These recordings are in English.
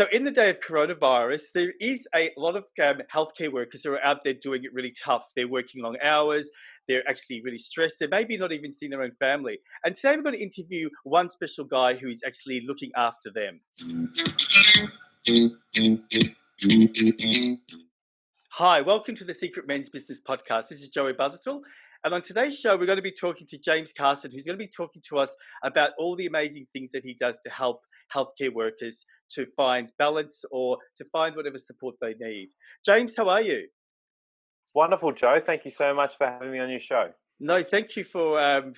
So in the day of coronavirus, there is a lot of healthcare workers who are out there doing it really tough. They're working long hours. They're actually really stressed. They maybe not even seeing their own family. And today we're going to interview one special guy who is actually looking after them. Hi, welcome to the Secret Men's Business Podcast. This is Youre Busuttil. And on today's show, we're going to be talking to James Carson, who's going to be talking to us about all the amazing things that he does to help healthcare workers to find balance or to find whatever support they need. James, how are you? Wonderful, Joe. Thank you so much for having me on your show. No, thank you for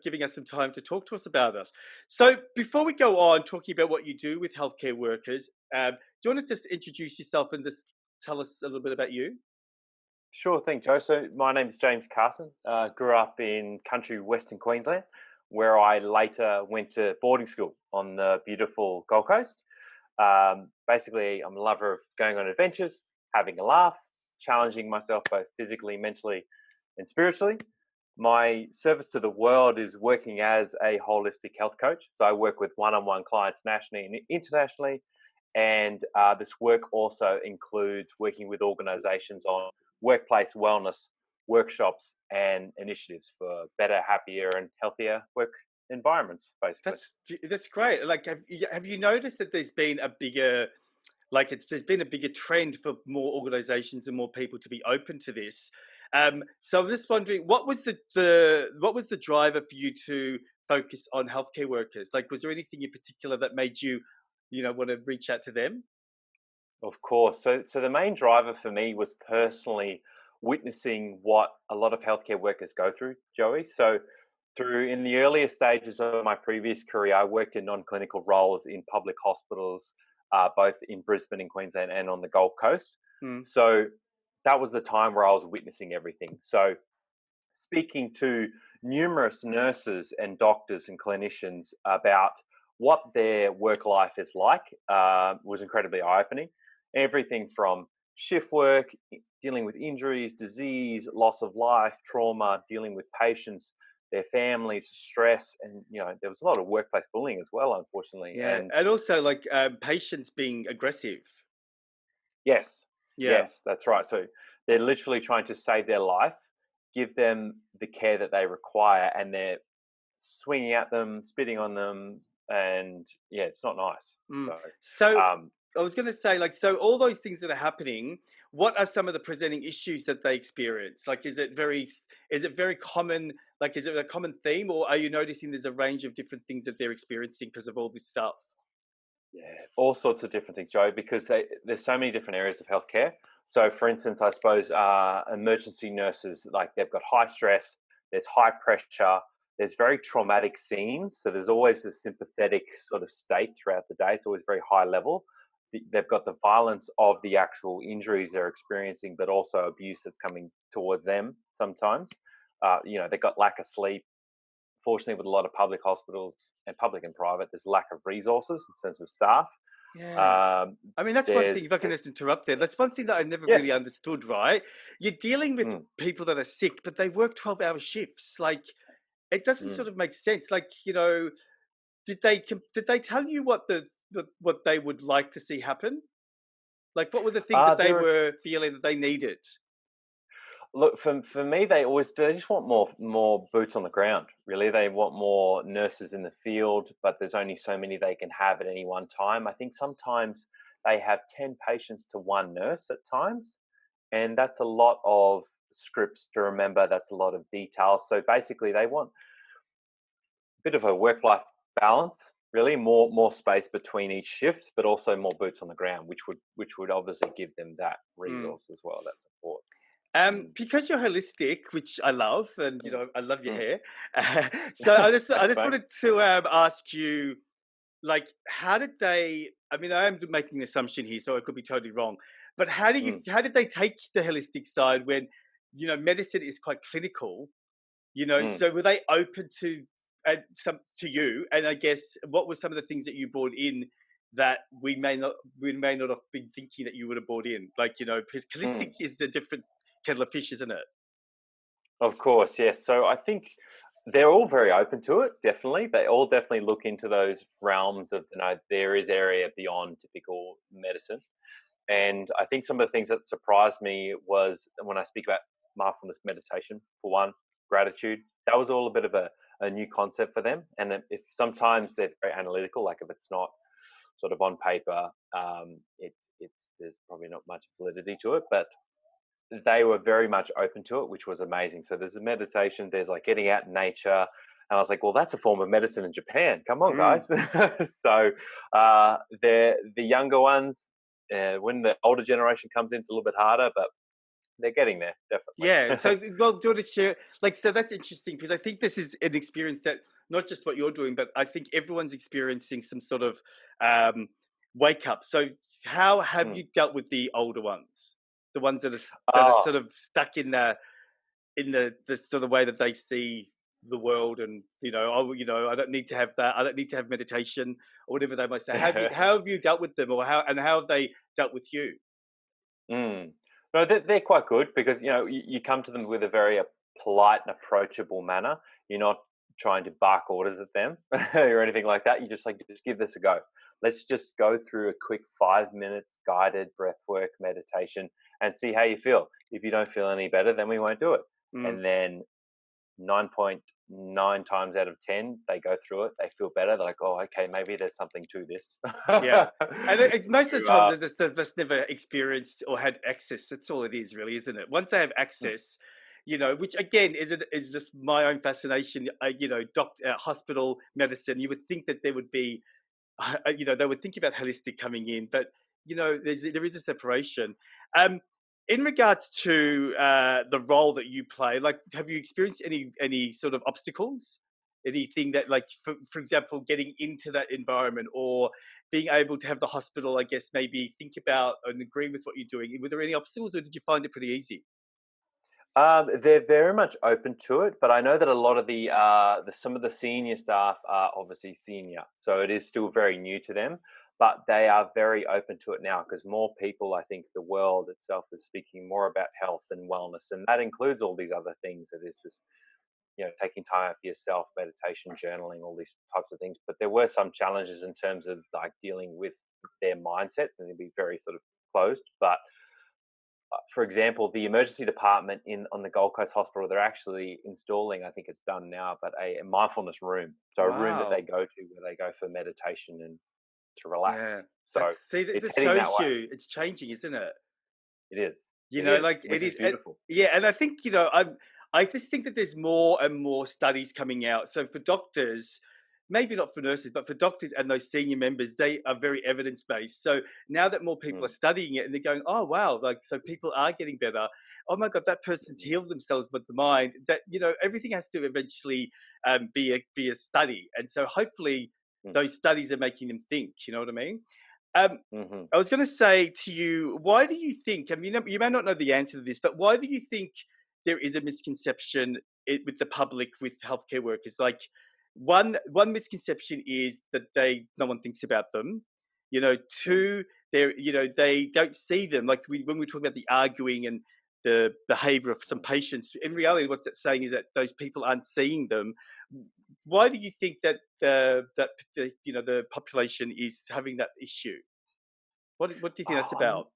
giving us some time to talk to us about it. So before we go on talking about what you do with healthcare workers, do you want to just introduce yourself and just tell us a little bit about you? Sure thing, Joe. So my name is James Carson. Grew up in country Western Queensland, where I later went to boarding school on the beautiful Gold Coast. Basically, I'm a lover of going on adventures, having a laugh, challenging myself both physically, mentally, and spiritually. My service to the world is working as a holistic health coach. So I work with one-on-one clients nationally and internationally. And this work also includes working with organizations on workplace wellness workshops and initiatives for better, happier, and healthier work environments, basically. That's great. Like, have you noticed that there's been a bigger trend for more organizations and more people to be open to this? So I'm just wondering, what was the driver for you to focus on healthcare workers? Like, was there anything in particular that made you want to reach out to them? Of course. So the main driver for me was personally witnessing what a lot of healthcare workers go through, Joey. So in the earlier stages of my previous career, I worked in non-clinical roles in public hospitals, both in Brisbane in Queensland and on the Gold Coast. So that was the time where I was witnessing everything. So speaking to numerous nurses and doctors and clinicians about what their work life is like was incredibly eye-opening. Everything from shift work, dealing with injuries, disease, loss of life, trauma, dealing with patients, their families, stress, and there was a lot of workplace bullying as well, unfortunately. Yeah, and also like patients being aggressive. Yes, yes, that's right. So they're literally trying to save their life, give them the care that they require, and they're swinging at them, spitting on them, and it's not nice. So I was going to say, so all those things that are happening, what are some of the presenting issues that they experience? Like, is it very common? Like, is it a common theme, or are you noticing there's a range of different things that they're experiencing because of all this stuff? Yeah, all sorts of different things, Joe, because there's so many different areas of healthcare. So, for instance, I suppose emergency nurses, like they've got high stress, there's high pressure, there's very traumatic scenes. So there's always a sympathetic sort of state throughout the day. It's always very high level. They've got the violence of the actual injuries they're experiencing, but also abuse that's coming towards them sometimes. They've got lack of sleep. Fortunately, with a lot of public hospitals and public and private, there's lack of resources in terms of staff. Yeah. I mean, that's one thing, if I can just interrupt there, that's one thing that I never really understood, right? You're dealing with people that are sick, but they work 12-hour shifts. Like, it doesn't sort of make sense. Like, did they tell you what what they would like to see happen? Like, what were the things that they were feeling that they needed? Look, for me, they just want more boots on the ground. Really, they want more nurses in the field, but there's only so many they can have at any one time. I think sometimes they have 10 patients to one nurse at times, and that's a lot of scripts to remember. That's a lot of details. So basically, they want a bit of a work-life balance. Really, more space between each shift, but also more boots on the ground, which would obviously give them that resource as well, that support. Because you're holistic, which I love, and I love your hair. So I just wanted to ask you, like, how did they? I mean, I am making an assumption here, so I could be totally wrong. But how did they take the holistic side when medicine is quite clinical? So were they open to you? And I guess what were some of the things that you brought in that we may not have been thinking that you would have brought in? Like, because holistic is a different kettle of fish, isn't it? Of course, yes. So I think they're all very open to it. Definitely, they all definitely look into those realms of, there is area beyond typical medicine. And I think some of the things that surprised me was when I speak about mindfulness meditation, for one, gratitude. That was all a bit of a new concept for them. And if sometimes they're very analytical, like if it's not sort of on paper, it's there's probably not much validity to it. But they were very much open to it, which was amazing. So there's a meditation, there's like getting out in nature. And I was like, well, that's a form of medicine in Japan. Come on, Mm. guys. So the younger ones, when the older generation comes in, it's a little bit harder, but they're getting there, Yeah. So, definitely. well, do you want to share? Like, so that's interesting because I think this is an experience that not just what you're doing, but I think everyone's experiencing some sort of um, wake up. So, how have Mm. you dealt with the older ones, the ones that are Oh, sort of stuck in the sort of way that they see the world, and I don't need to have that. I don't need to have meditation or whatever they might say. How have you dealt with them, or how have they dealt with you? mm. No, they're quite good because you come to them with a very polite and approachable manner. You're not trying to bark orders at them or anything like that. You just like, just give this a go. Let's just go through a quick 5 minutes guided breathwork meditation and see how you feel. If you don't feel any better, then we won't do it. Mm. And then 9.9 times out of 10, they go through it. They feel better. They're like, oh, okay, maybe there's something to this. Yeah. And most of the So, times, they've just never experienced or had access. That's all it is, really, isn't it? Once they have mm, access, which again is just my own fascination. Hospital medicine. You would think that there would be, they would think about holistic coming in, but there is a separation. Um, in regards to the role that you play, like, have you experienced any sort of obstacles? Anything that, like, for example, getting into that environment or being able to have the hospital, I guess, maybe think about and agree with what you're doing. Were there any obstacles, or did you find it pretty easy? they're very much open to it, but I know that a lot of some of the senior staff are obviously senior, so it is still very new to them. But they are very open to it now because more people, I think, the world itself is speaking more about health and wellness, and that includes all these other things. It is just taking time out for yourself, meditation, journaling, all these types of things. But there were some challenges in terms of like dealing with their mindset, and they'd be very sort of closed. But for example, the emergency department on the Gold Coast Hospital, they're actually installing, I think it's done now, but a mindfulness room. So a room that they Wow. go to where they go for meditation and to Yeah. relax. So it's This heading that shows way. you it's changing, isn't it? It is. You It know, is, like it which is is, beautiful. yeah. And I think I just think that there's more and more studies coming out. So for doctors, maybe not for nurses, but for doctors and those senior members, they are very evidence based. So now that more people are Mm, studying it and they're going, oh wow, like, so people are getting better. Oh my god, that person's mm, healed themselves, but the mind. That, everything has to eventually be a study, and so hopefully mm, those studies are making them think. You know what I mean? Um, mhm, I was going to say to you, why do you think? I mean, you may not know the answer to this, but why do you think there is a misconception with the public with healthcare workers? Like, one misconception is that no one thinks about them. mm, Two, they don't see them. Like, when we talk about the arguing and the behavior of some mm. patients, in reality, what's that saying is that those people aren't seeing them. Why do you think that the population is having that issue? What do you think that's Oh, about?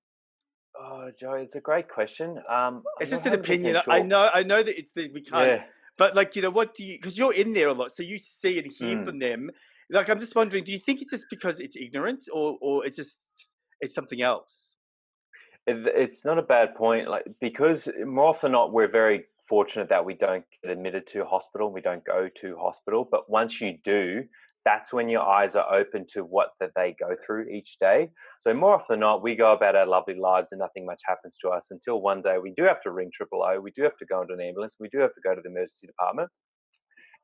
Joey, it's a great question. I'm It's not just an opinion. 100% sure. I know that we can't, Yeah. but, like, what do you? Because you're in there a lot, so you see and hear Mm. from them. Like, I'm just wondering, do you think it's just because it's ignorance, or it's something else? It's not a bad point, like because more often than not, we're very fortunate that we don't get admitted to hospital. We don't go to hospital, but once you do, that's when your eyes are open to what that they go through each day. So more often than not, we go about our lovely lives and nothing much happens to us until one day we do have to ring triple O. We do have to go into an ambulance. We do have to go to the emergency department,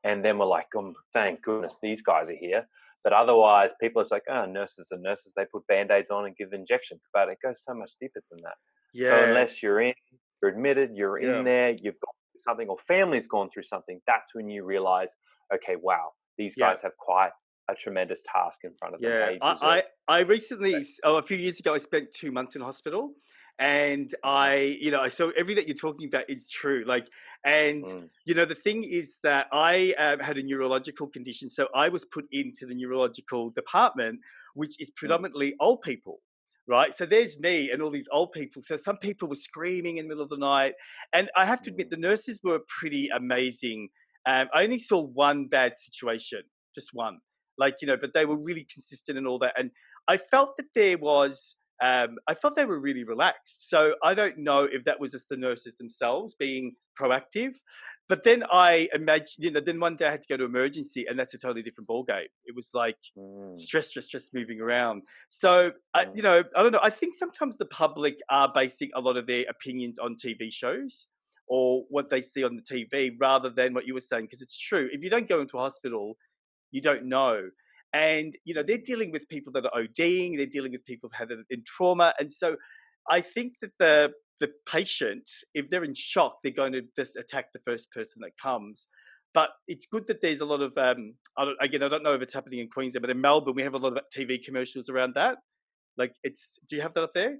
and then we're like, thank goodness these guys are here. But otherwise, people are just like, oh, nurses are nurses. They put band-aids on and give injections. But it goes so much deeper than that. So Yeah, unless you're admitted, you're in yeah, there, you've gone through something, or family's gone through something, that's when you realize, okay, wow, these yeah. guys have quite a tremendous task in front of them. Yeah, They deserve. I recently, a few years ago, I spent 2 months in hospital, And so everything that you're talking about is true. Like, and mm, the thing is that I had a neurological condition, so I was put into the neurological department, which is mm, predominantly old people. Right, so there's me and all these old people. So some people were screaming in the middle of the night, and I have to admit mm, the nurses were pretty amazing. I only saw one bad situation, just one, but they were really consistent and all that. And I felt that I felt they were really relaxed. So I don't know if that was just the nurses themselves being proactive. But then I imagine, then one day I had to go to emergency, and that's a totally different ballgame. It was like mm, stress moving around. So, mm, I don't know. I think sometimes the public are basing a lot of their opinions on TV shows or what they see on the TV rather than what you were saying. Because it's true. If you don't go into a hospital, you don't know. And, they're dealing with people that are ODing, they're dealing with people who've had it in trauma. And so I think that the patient, if they're in shock, they're going to just attack the first person that comes. But it's good that there's a lot of, I don't know if it's happening in Queensland, but in Melbourne, we have a lot of TV commercials around that. Do you have that up there?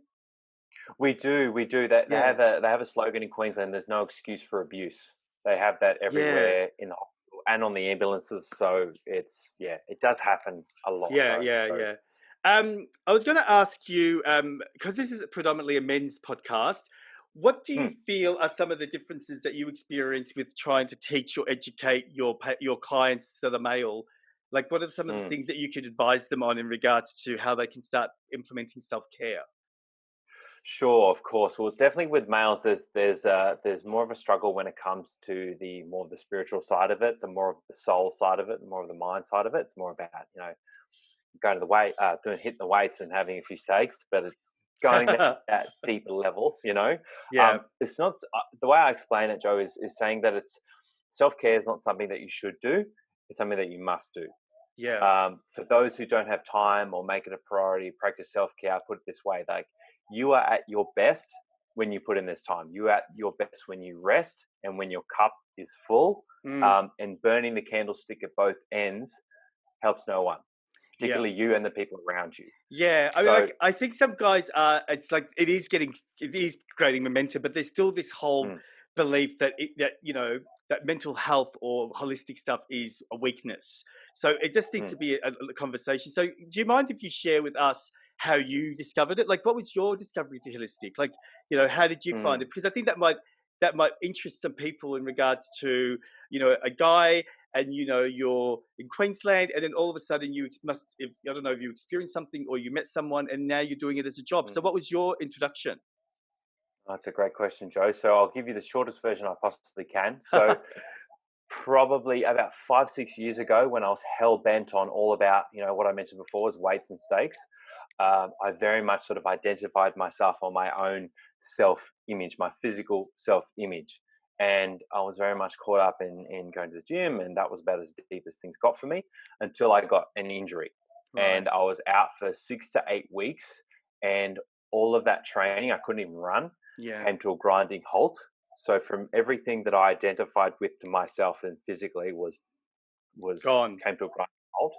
We do. They Yeah. they have a slogan in Queensland. There's no excuse for abuse. They have that Yeah. everywhere in the hospital and on the ambulances. So it does happen a lot Yeah, though. yeah, So yeah. I was going to ask you, because this is predominantly a men's podcast, what do you mm, feel are some of the differences that you experience with trying to teach or educate your clients that are male? Like, what are some of the mm. things that you could advise them on in regards to how they can start implementing self-care? Sure, of course. Well, definitely with males, there's more of a struggle when it comes to the more of the spiritual side of it, the more of the soul side of it, the more of the mind side of it. It's more about going to the weight, hitting the weights and having a few steaks, but it's going that deeper level. Yeah, It's not the way I explain it, Joe, is saying that it's self care is not something that you should do; it's something that you must do. yeah, For those who don't have time or make it a priority, practice self care. I put it this way: like you are at your best when you put in this time. You are at your best when you rest and when your cup is full. mm, And burning the candlestick at both ends helps no one, yeah. particularly you and the people around you. Yeah, I mean, So, like, I think some guys are. It's like it is creating momentum, but there's still this whole mm, belief that mental health or holistic stuff is a weakness. So it just needs to mm, be a conversation. So, do you mind if you share with us how you discovered it? Like, what was your discovery to holistic? Like, how did you find it? mm, Because I think that might interest some people in regards to a guy and you're in Queensland, and then all of a sudden I don't know if you experienced something or you met someone, and now you're doing it as a job. So, mm. what was your introduction? That's a great question, Joe. So I'll give you the shortest version I possibly can. So probably about 5, 6 years ago, when I was hell bent on all about what I mentioned before was weights and steaks, I very much sort of identified myself on my own self image, my physical self image. And I was very much caught up in going to the gym, and that was about as deep as things got for me until I got an injury. Right. And I was out for 6 to 8 weeks, and all of that training, I couldn't even run, Yeah. came to a grinding halt. So from everything that I identified with to myself and physically was Gone. came to a grinding halt.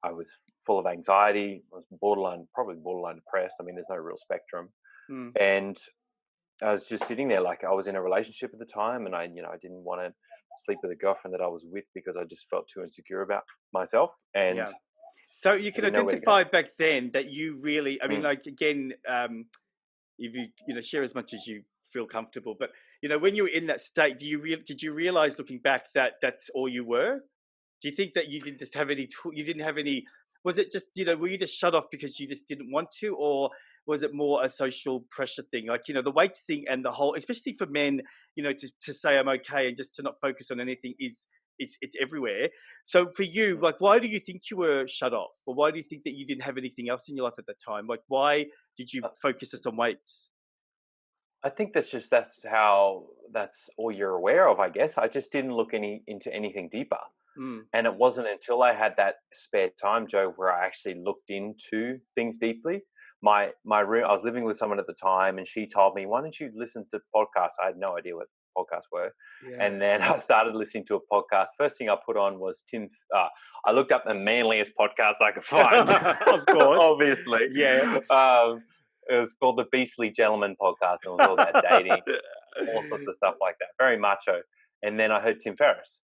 I was full of anxiety. I was probably borderline depressed. I mean, there's no real spectrum. Mm. And I was just sitting there like I was in a relationship at the time, and I didn't want to sleep with a girlfriend that I was with because I just felt too insecure about myself, and Yeah. So you I can didn't know where to go. identify back then that you really, I mean, Mm, like, again, if you share as much as you feel comfortable, but when you were in that state, did you realize looking back that that's all you were? Do you think that you didn't just have any? You didn't have any. Was it just were you just shut off because you just didn't want to, or was it more a social pressure thing? Like the weights thing and the whole, especially for men, to say I'm okay and just to not focus on anything is it's everywhere. So for you, mm. like, why do you think you were shut off, or why do you think that you didn't have anything else in your life at that time? Like, why did you Uh, focus just on weights? I think that's all you're aware of. I guess I just didn't look into anything deeper. Mm, And it wasn't until I had that spare time, Joe, where I actually looked into things deeply. My room, I was living with someone at the time, and she told me, "Why don't you listen to podcasts?" I had no idea what podcasts were, yeah. and then I started listening to a podcast. First thing I put on was Tim. I looked up the manliest podcast I could find, Of course. obviously, Yeah. um, It was called the Beastly Gentleman podcast, and it was all about dating, all sorts of stuff like that. Very macho. And then I heard Tim Ferriss,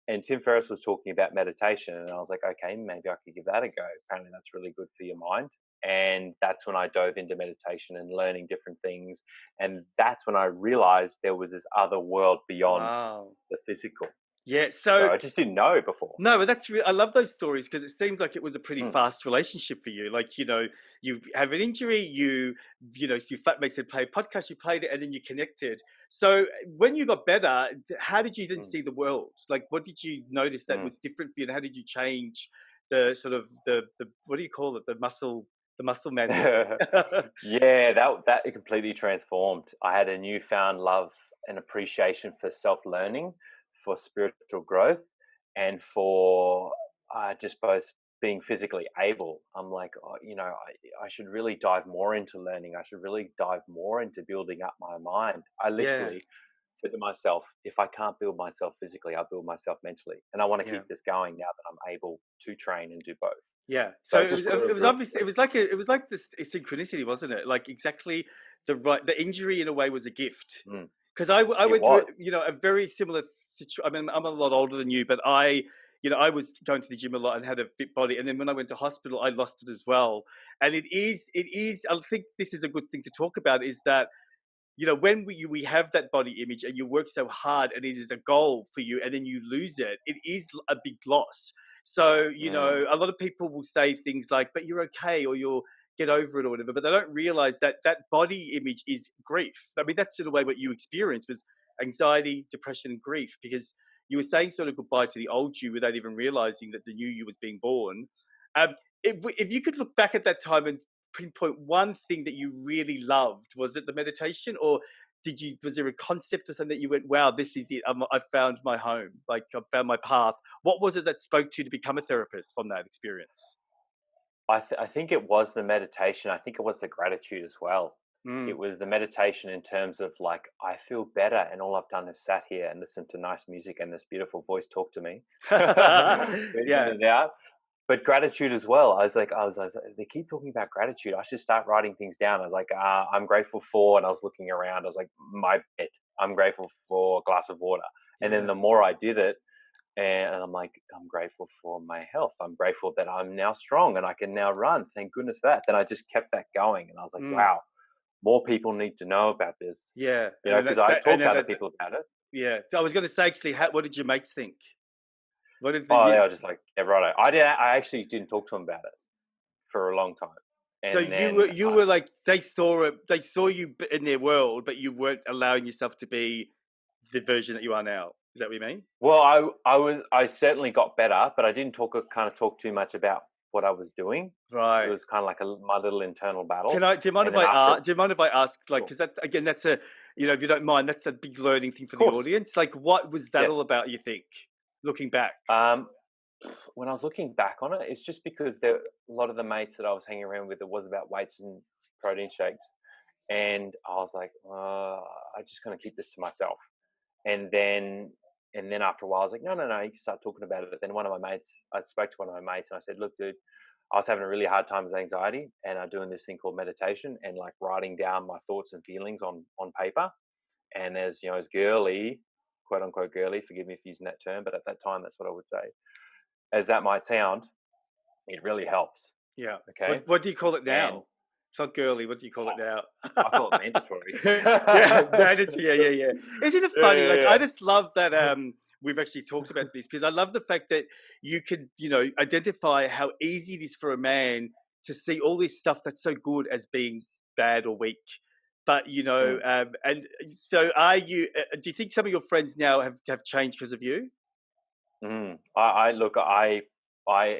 and Tim Ferriss was talking about meditation, and I was like, okay, maybe I could give that a go. Apparently, that's really good for your mind. And that's when I dove into meditation and learning different things. And that's when I realized there was this other world beyond the physical. Yeah. So I just didn't know before. No, but I love those stories because it seems like it was a pretty fast relationship for you. Like, you have an injury, so your flatmates had played a podcast, you played it, and then you connected. So when you got better, how did you then see the world? Like, what did you notice that was different for you, and how did you change the sort of the what do you call it, the muscle man? Yeah, that it completely transformed. I had a newfound love and appreciation for self-learning, for spiritual growth, and for just both being physically able. I'm like, I should really dive more into learning. I should really dive more into building up my mind. I literally said to myself, if I can't build myself physically, I'll build myself mentally. And I want to keep this going now that I'm able to train and do both. Yeah. So it was obviously, it was like this synchronicity, wasn't it? Like exactly the injury in a way was a gift. Because I went through, a very similar situation. I mean, I'm a lot older than you, but I was going to the gym a lot and had a fit body. And then when I went to hospital, I lost it as well. And it is, I think this is a good thing to talk about, is that, when we have that body image and you work so hard and it is a goal for you and then you lose it, it is a big loss. So, a lot of people will say things like, but you're okay, or you'll get over it or whatever, but they don't realize that that body image is grief. I mean, that's in a way what you experienced was anxiety, depression, and grief, because you were saying sort of goodbye to the old you without even realizing that the new you was being born. If you could look back at that time and pinpoint one thing that you really loved, was it the meditation, or was there a concept or something that you went, wow, this is it, I found my home, like I found my path? What was it that spoke to you to become a therapist from that experience? I think it was the meditation. I think it was the gratitude as well. It was the meditation in terms of like, I feel better, and all I've done is sat here and listened to nice music and this beautiful voice talk to me. In and out. But gratitude as well. I was like, they keep talking about gratitude. I should start writing things down. I was like, I'm grateful for, and I was looking around. I was like, my bed. I'm grateful for a glass of water. And then the more I did it, and I'm like, I'm grateful for my health. I'm grateful that I'm now strong and I can now run. Thank goodness for that. Then I just kept that going, and I was like, wow, more people need to know about this. Yeah, because I talk to other people about it. Yeah. So I was going to say, actually, what did your mates think? What did they were just like, yeah, righto. I actually didn't talk to them about it for a long time. And so you were like, they saw you in their world, but you weren't allowing yourself to be the version that you are now. Is that what you mean? Well, I certainly got better, but I didn't talk too much about what I was doing. Right. It was kind of like my little internal battle. Do you mind if I ask? Like, because that, again, that's if you don't mind, that's a big learning thing for the audience. Like, what was that all about, you think, looking back? When I was looking back on it, it's just because a lot of the mates that I was hanging around with, it was about weights and protein shakes. And I was like, I'm just going to keep this to myself. And then after a while, I was like, no, you can start talking about it. But then I spoke to one of my mates and I said, look, dude, I was having a really hard time with anxiety, and I'm doing this thing called meditation and like writing down my thoughts and feelings on paper. And as girly, quote unquote girly, forgive me for using that term, but at that time, that's what I would say. As that might sound, it really helps. Yeah. Okay. What do you call it now? It's not girly. What do you call it now? I call it mandatory. Mandatory. Yeah. Isn't it funny? I just love that we've actually talked about this, because I love the fact that you could, identify how easy it is for a man to see all this stuff that's so good as being bad or weak. But, and so do you think some of your friends now have changed because of you? I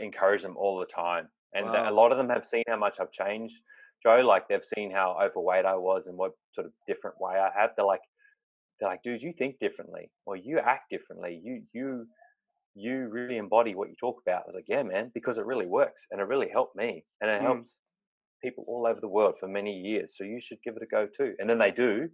encourage them all the time. And a lot of them have seen how much I've changed, Joe. Like, they've seen how overweight I was and what sort of different way I have. They're like, dude, you think differently, or you act differently. You really embody what you talk about. I was like, yeah, man, because it really works and it really helped me, and it helps people all over the world for many years. So you should give it a go too. And then they do,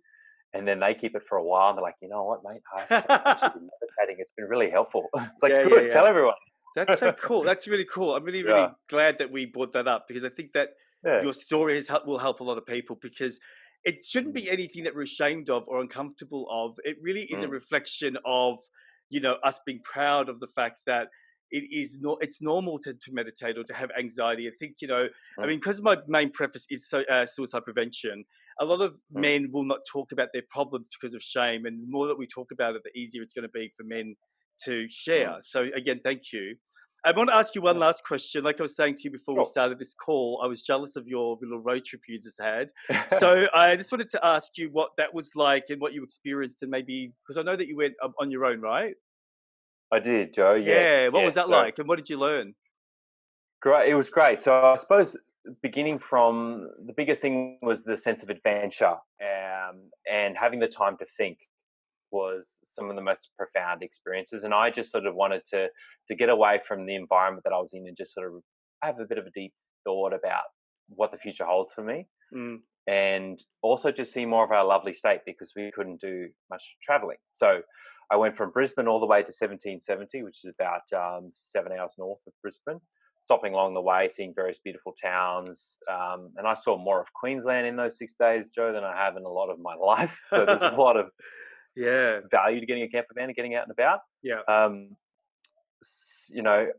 and then they keep it for a while. And they're like, you know what, mate? I've actually been meditating. It's been really helpful. It's like, good. Tell everyone. That's so cool. That's really cool. I'm really, really glad that we brought that up, because I think that Yeah. your story will help a lot of people, because it shouldn't Mm, be anything that we're ashamed of or uncomfortable of. It really is a mm, reflection of, us being proud of the fact that it's normal to meditate or to have anxiety. I think, I mm, mean, because my main preface is suicide prevention, a lot of mm, men will not talk about their problems because of shame. And the more that we talk about it, the easier it's going to be for men to share. mm. So again, thank you. I want to ask you one Yeah. last question. Like I was saying to you before we Sure. started this call, I was jealous of your little road trip you just had. So I just wanted to ask you what that was like and what you experienced, and maybe because I know that you went on your own, right? I did, Joe. Yeah. Yes, What was yes. that So like, and what did you learn? great. It was great. So I suppose beginning from the biggest thing was the sense of adventure, and having the time to think was some of the most profound experiences. And I just sort of wanted to get away from the environment that I was in and just sort of have a bit of a deep thought about what the future holds for me, Mm. and also just see more of our lovely state because we couldn't do much traveling. So I went from Brisbane all the way to 1770, which is about 7 hours north of Brisbane, stopping along the way, seeing various beautiful towns. And I saw more of Queensland in those 6 days, Joe, than I have in a lot of my life. So there's a lot of Yeah. value to getting a camper van and getting out and about. Yeah. Um,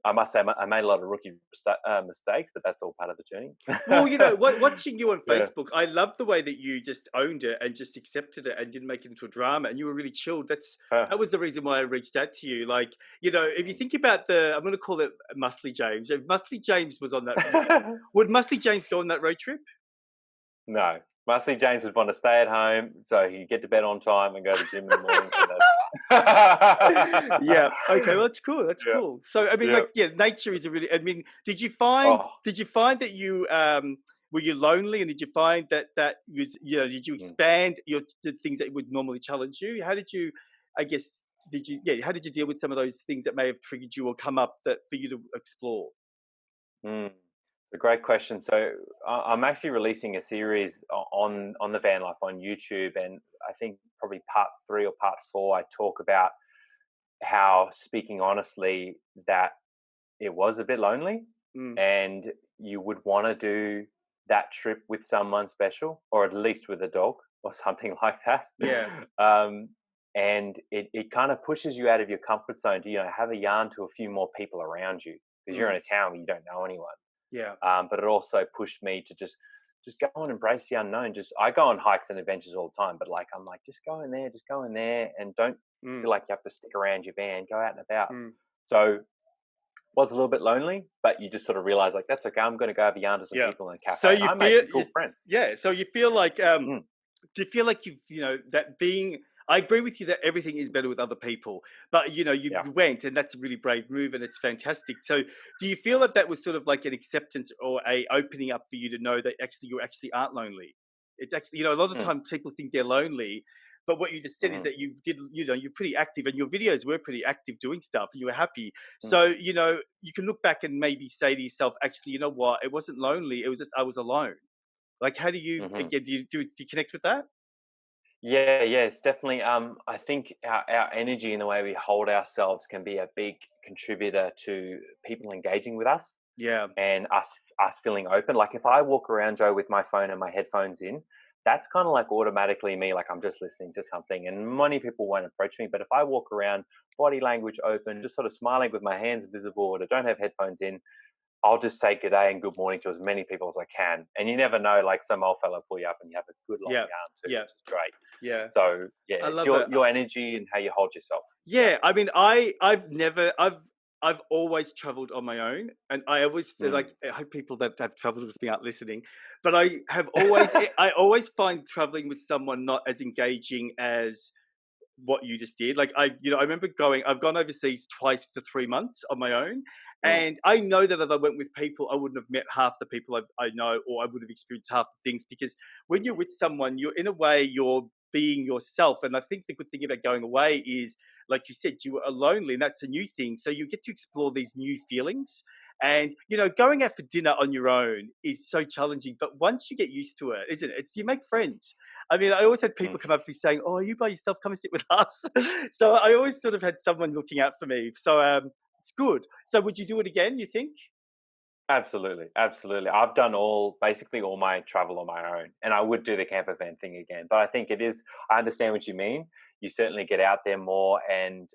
I must say I made a lot of rookie mistakes, but that's all part of the journey. Well, watching you on Yeah. Facebook, I love the way that you just owned it and just accepted it and didn't make it into a drama, and you were really chilled. That was the reason why I reached out to you. Like, if you think about I'm going to call it Muscley James. If Muscley James was on that, would Muscley James go on that road trip? No. Muscley James would want to stay at home so he could get to bed on time and go to the gym in the morning. And Yeah. that's Okay. Well, that's cool. That's yeah, cool. So, I mean, yeah. like, yeah, nature is a really. I mean, did you find? Oh, Did you find that you were you lonely, and did you find that was did you mm. expand the things that would normally challenge you? How did you? I guess did you? Yeah. How did you deal with some of those things that may have triggered you or come up that for you to explore? Mm. A great question. So I'm actually releasing a series on the van life on YouTube, and I think probably part 3 or part 4, I talk about how, speaking honestly, that it was a bit lonely, Mm, and you would want to do that trip with someone special, or at least with a dog or something like that. yeah. um, and it kind of pushes you out of your comfort zone to have a yarn to a few more people around you, because you're Mm, in a town where you don't know anyone. yeah. But it also pushed me to just go and embrace the unknown. Just I go on hikes and adventures all the time, but I'm like, just go in there, and don't Mm, feel like you have to stick around your van. Go out and about. mm, So was a little bit lonely, but you just sort of realize that's okay. I'm going to go have a yarn to some yeah. people in a So cafe, and you I made feel, some cool friends. yeah. So you feel like Mm, do you feel like you've that being I agree with you that everything is better with other people, but you yeah. went, and that's a really brave move, and it's fantastic. So do you feel that that was sort of like an acceptance or a opening up for you to know that actually you actually aren't lonely? It's actually, a lot of Mm, times people think they're lonely, but what you just said is mm, that you did, you're pretty active, and your videos were pretty active doing stuff, and you were happy. mm, So you can look back and maybe say to yourself, actually, you know what, it wasn't lonely, it was just I was alone. Like, how do you, mm-hmm. again, do you connect with that? Yeah, yeah, it's definitely. I think our energy and the way we hold ourselves can be a big contributor to people engaging with us, Yeah. and us feeling open. Like if I walk around, Joe, with my phone and my headphones in, that's kind of like automatically me, like I'm just listening to something. And many people won't approach me, but if I walk around, body language open, just sort of smiling with my hands visible, or don't have headphones in, I'll just say good day and good morning to as many people as I can. And you never know, like some old fella pull you up and you have a good long Yeah. yarn too, Yeah. which is great. Yeah. So yeah, I it's love it. your energy and how you hold yourself. Yeah. Yeah. I mean, I've always traveled on my own, and I always feel Mm, like, I hope people that have traveled with me aren't listening, but I always find traveling with someone not as engaging as what you just did. Like I remember I've gone overseas twice for 3 months on my own. mm, And I know that if I went with people, I wouldn't have met half the people I know, or I would have experienced half the things, because when you're with someone, you're in a way, you're being yourself. And I think the good thing about going away is, like you said, you are lonely, and that's a new thing. So you get to explore these new feelings. And going out for dinner on your own is so challenging. But once you get used to it, isn't it? You make friends. I mean, I always had mm. people come up to me saying, "Oh, are you by yourself? Come and sit with us." So I always sort of had someone looking out for me. So it's good. So would you do it again, you think? Absolutely, absolutely. I've done basically all my travel on my own, and I would do the camper van thing again. But I think it is. I understand what you mean. You certainly get out there more and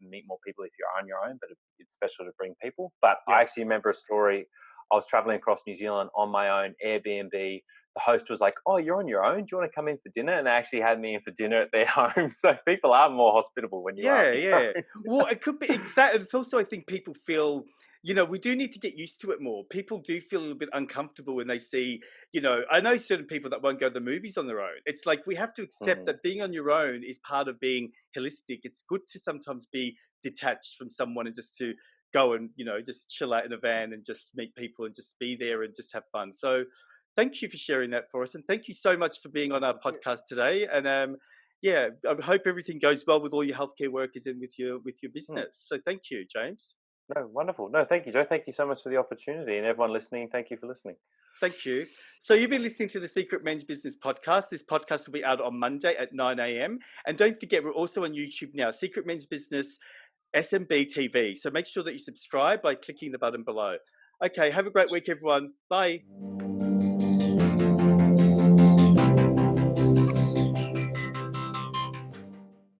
meet more people if you're on your own. But it's special to bring people. But Yeah. I actually remember a story. I was traveling across New Zealand on my own Airbnb. The host was like, "Oh, you're on your own. Do you want to come in for dinner?" And they actually had me in for dinner at their home. So people are more hospitable when you are Yeah, on your yeah. own. Well, it could be it's that. It's also I think people feel, we do need to get used to it more. People do feel a little bit uncomfortable when they see, I know certain people that won't go to the movies on their own. It's like we have to accept Mm, that being on your own is part of being holistic. It's good to sometimes be detached from someone and just to go and, just chill out in a van and just meet people and just be there and just have fun. So thank you for sharing that for us. And thank you so much for being on our thank you. podcast today. And yeah, I hope everything goes well with all your healthcare workers and with your Hmm. business. So thank you, James. No, wonderful. No, thank you, Joe. Thank you so much for the opportunity, and everyone listening. Thank you for listening. Thank you. So you've been listening to the Secret Men's Business podcast. This podcast will be out on Monday at 9 a.m. And don't forget, we're also on YouTube now, Secret Men's Business SMB TV. So make sure that you subscribe by clicking the button below. Okay, have a great week, everyone. Bye.